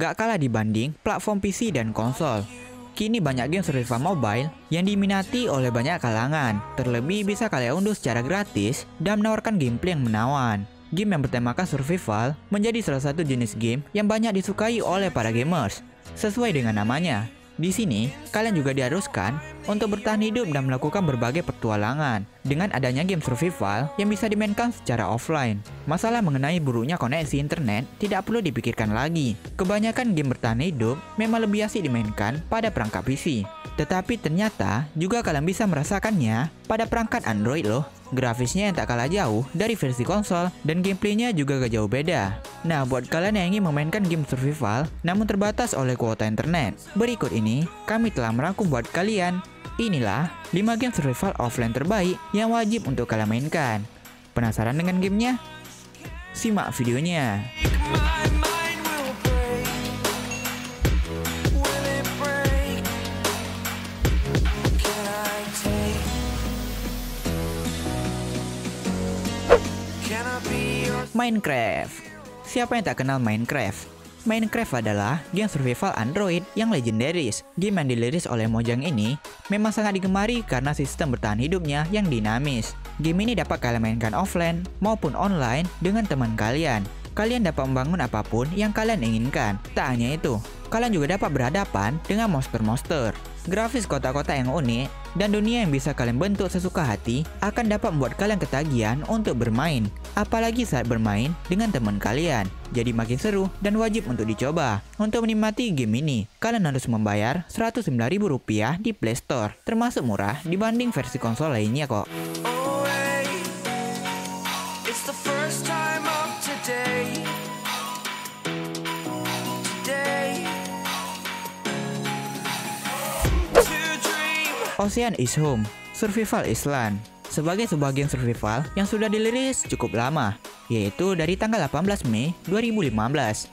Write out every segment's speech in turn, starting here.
gak kalah dibanding platform PC dan konsol. Kini banyak game survival mobile yang diminati oleh banyak kalangan. Terlebih bisa kalian unduh secara gratis dan menawarkan gameplay yang menawan. Game yang bertemakan survival menjadi salah satu jenis game yang banyak disukai oleh para gamers. Sesuai dengan namanya, di sini, kalian juga diharuskan untuk bertahan hidup dan melakukan berbagai petualangan dengan adanya game survival yang bisa dimainkan secara offline. Masalah mengenai buruknya koneksi internet tidak perlu dipikirkan lagi. Kebanyakan game bertahan hidup memang lebih asik dimainkan pada perangkat PC. Tetapi ternyata juga kalian bisa merasakannya pada perangkat Android loh. Grafisnya yang tak kalah jauh dari versi konsol dan gameplaynya juga gak jauh beda. Nah, buat kalian yang ingin memainkan game survival namun terbatas oleh kuota internet, berikut ini kami telah merangkum buat kalian. Inilah 5 game survival offline terbaik yang wajib untuk kalian mainkan. Penasaran dengan gamenya? Simak videonya. Minecraft. Siapa yang tak kenal Minecraft? Minecraft adalah game survival Android yang legendaris. Game yang diliris oleh Mojang ini memang sangat digemari karena sistem bertahan hidupnya yang dinamis. Game ini dapat kalian mainkan offline maupun online dengan teman kalian. Kalian dapat membangun apapun yang kalian inginkan. Tak hanya itu, kalian juga dapat berhadapan dengan monster-monster. Grafis kota-kota yang unik dan dunia yang bisa kalian bentuk sesuka hati akan dapat membuat kalian ketagihan untuk bermain. Apalagi saat bermain dengan teman kalian. Jadi makin seru dan wajib untuk dicoba. Untuk menikmati game ini, kalian harus membayar Rp109.000 di Play Store. Termasuk murah dibanding versi konsol lainnya kok. Ocean is Home, Survival Island. Sebagai sebuah game survival yang sudah dirilis cukup lama, yaitu dari tanggal 18 Mei 2015.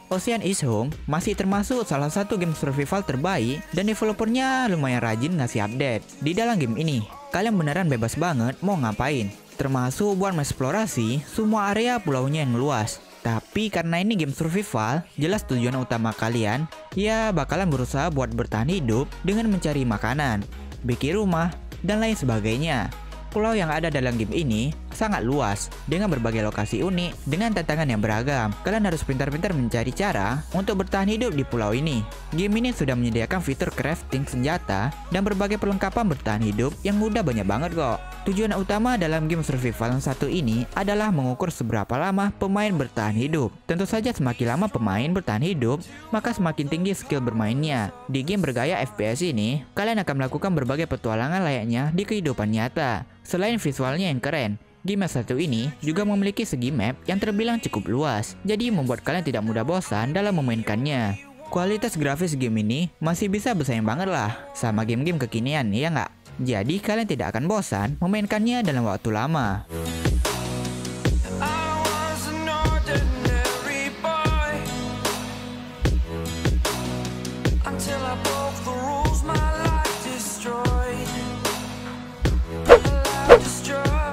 Ocean is Home masih termasuk salah satu game survival terbaik dan developernya lumayan rajin ngasih update. Di dalam game ini, kalian beneran bebas banget mau ngapain, termasuk buat mengeksplorasi semua area pulaunya yang luas. Tapi karena ini game survival, jelas tujuan utama kalian ya bakalan berusaha buat bertahan hidup dengan mencari makanan, bikin rumah, dan lain sebagainya. Pulau yang ada dalam game ini sangat luas dengan berbagai lokasi unik dengan tantangan yang beragam. Kalian harus pintar-pintar mencari cara untuk bertahan hidup di pulau ini. Game ini sudah menyediakan fitur crafting senjata dan berbagai perlengkapan bertahan hidup yang udah banyak banget kok. Tujuan utama dalam game survival yang satu ini adalah mengukur seberapa lama pemain bertahan hidup. Tentu saja semakin lama pemain bertahan hidup, maka semakin tinggi skill bermainnya. Di game bergaya FPS ini, kalian akan melakukan berbagai petualangan layaknya di kehidupan nyata. Selain visualnya yang keren, game yang satu ini juga memiliki segi map yang terbilang cukup luas, jadi membuat kalian tidak mudah bosan dalam memainkannya. Kualitas grafis game ini masih bisa bersaing banget lah sama game-game kekinian, ya nggak? Jadi kalian tidak akan bosan memainkannya dalam waktu lama.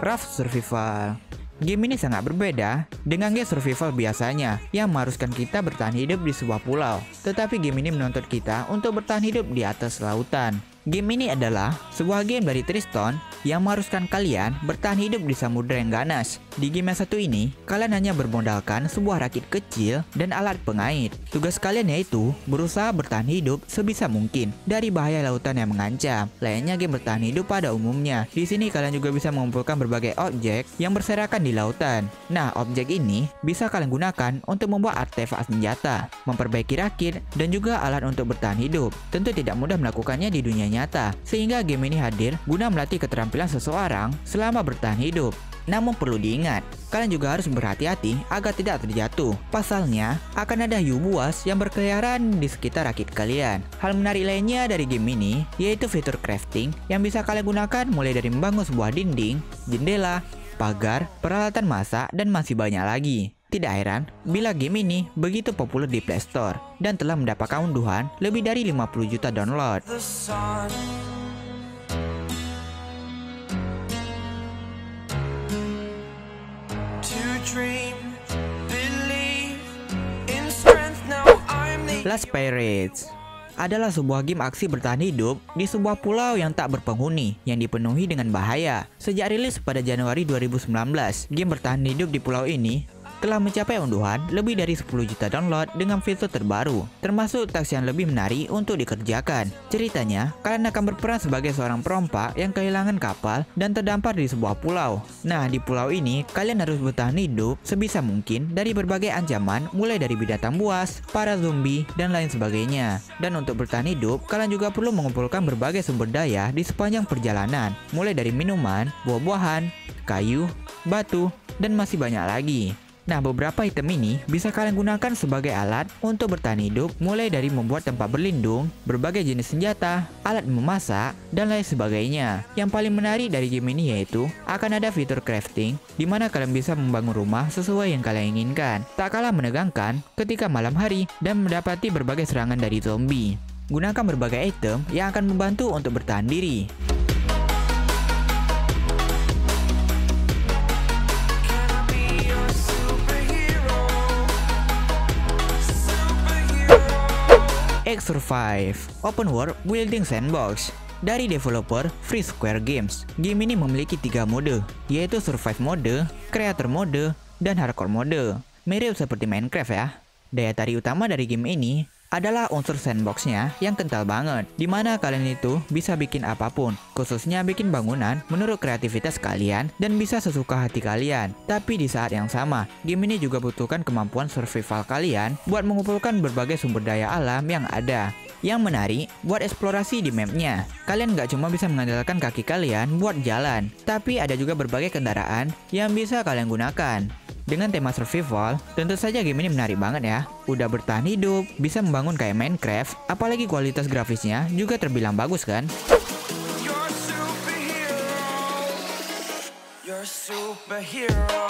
Raft Survival. Game ini sangat berbeda dengan game survival biasanya yang mengharuskan kita bertahan hidup di sebuah pulau. Tetapi game ini menuntut kita untuk bertahan hidup di atas lautan. Game ini adalah sebuah game dari Triston yang mengharuskan kalian bertahan hidup di samudera yang ganas. Di game yang satu ini, kalian hanya bermodalkan sebuah rakit kecil dan alat pengait. Tugas kalian yaitu berusaha bertahan hidup sebisa mungkin dari bahaya lautan yang mengancam. Layaknya game bertahan hidup pada umumnya. Di sini kalian juga bisa mengumpulkan berbagai objek yang berserakan di lautan. Nah, objek ini bisa kalian gunakan untuk membuat artefak senjata, memperbaiki rakit, dan juga alat untuk bertahan hidup. Tentu tidak mudah melakukannya di dunia nyata, sehingga game ini hadir guna melatih keterampilan seseorang selama bertahan hidup. Namun perlu diingat, kalian juga harus berhati-hati agar tidak terjatuh. Pasalnya, akan ada hiu buas yang berkeliaran di sekitar rakit kalian. Hal menarik lainnya dari game ini yaitu fitur crafting yang bisa kalian gunakan mulai dari membangun sebuah dinding, jendela, pagar, peralatan masak, dan masih banyak lagi. Tidak heran bila game ini begitu populer di Play Store dan telah mendapatkan unduhan lebih dari 50 juta download. Lost Pirates adalah sebuah game aksi bertahan hidup di sebuah pulau yang tak berpenghuni yang dipenuhi dengan bahaya. Sejak rilis pada Januari 2019, game bertahan hidup di pulau ini telah mencapai unduhan lebih dari 10 juta download dengan fitur terbaru, termasuk teks yang lebih menarik untuk dikerjakan. Ceritanya, kalian akan berperan sebagai seorang perompak yang kehilangan kapal dan terdampar di sebuah pulau. Nah, di pulau ini, kalian harus bertahan hidup sebisa mungkin dari berbagai ancaman, mulai dari binatang buas, para zombie, dan lain sebagainya. Dan untuk bertahan hidup, kalian juga perlu mengumpulkan berbagai sumber daya di sepanjang perjalanan, mulai dari minuman, buah-buahan, kayu, batu, dan masih banyak lagi. Nah, beberapa item ini bisa kalian gunakan sebagai alat untuk bertahan hidup, mulai dari membuat tempat berlindung, berbagai jenis senjata, alat memasak, dan lain sebagainya. Yang paling menarik dari game ini yaitu akan ada fitur crafting, di mana kalian bisa membangun rumah sesuai yang kalian inginkan. Tak kalah menegangkan ketika malam hari dan mendapati berbagai serangan dari zombie. Gunakan berbagai item yang akan membantu untuk bertahan diri. X Survive Open World Building Sandbox dari developer Free Square Games. Game ini memiliki 3 mode, yaitu Survive Mode, Creator Mode, dan Hardcore Mode. Mirip seperti Minecraft ya. Daya tarik utama dari game ini adalah unsur sandboxnya yang kental banget, dimana kalian itu bisa bikin apapun, khususnya bikin bangunan menurut kreativitas kalian dan bisa sesuka hati kalian. Tapi di saat yang sama, game ini juga butuhkan kemampuan survival kalian buat mengumpulkan berbagai sumber daya alam yang ada. Yang menarik, buat eksplorasi di mapnya, kalian nggak cuma bisa mengandalkan kaki kalian buat jalan, tapi ada juga berbagai kendaraan yang bisa kalian gunakan. Dengan tema survival, tentu saja game ini menarik banget ya. Udah bertahan hidup, bisa membangun kayak Minecraft, apalagi kualitas grafisnya juga terbilang bagus kan? You're superhero.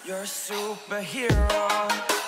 You're a superhero.